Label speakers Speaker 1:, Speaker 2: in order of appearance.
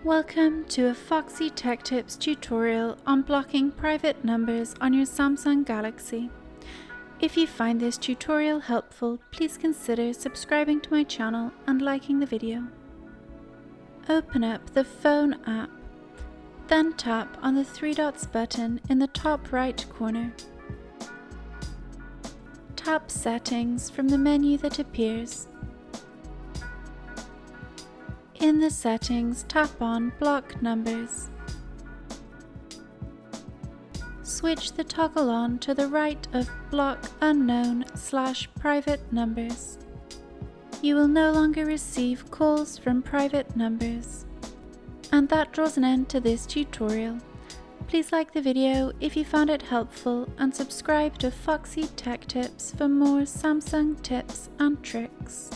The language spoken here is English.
Speaker 1: Welcome to a Foxy Tech Tips tutorial on blocking private numbers on your Samsung Galaxy. If you find this tutorial helpful, please consider subscribing to my channel and liking the video. Open up the Phone app, then tap on the three dots button in the top right corner. Tap Settings from the menu that appears. In the settings, tap on Block Numbers. Switch the toggle on to the right of Block Unknown/Private Numbers. You will no longer receive calls from private numbers. And that draws an end to this tutorial. Please like the video if you found it helpful and subscribe to Foxy Tech Tips for more Samsung tips and tricks.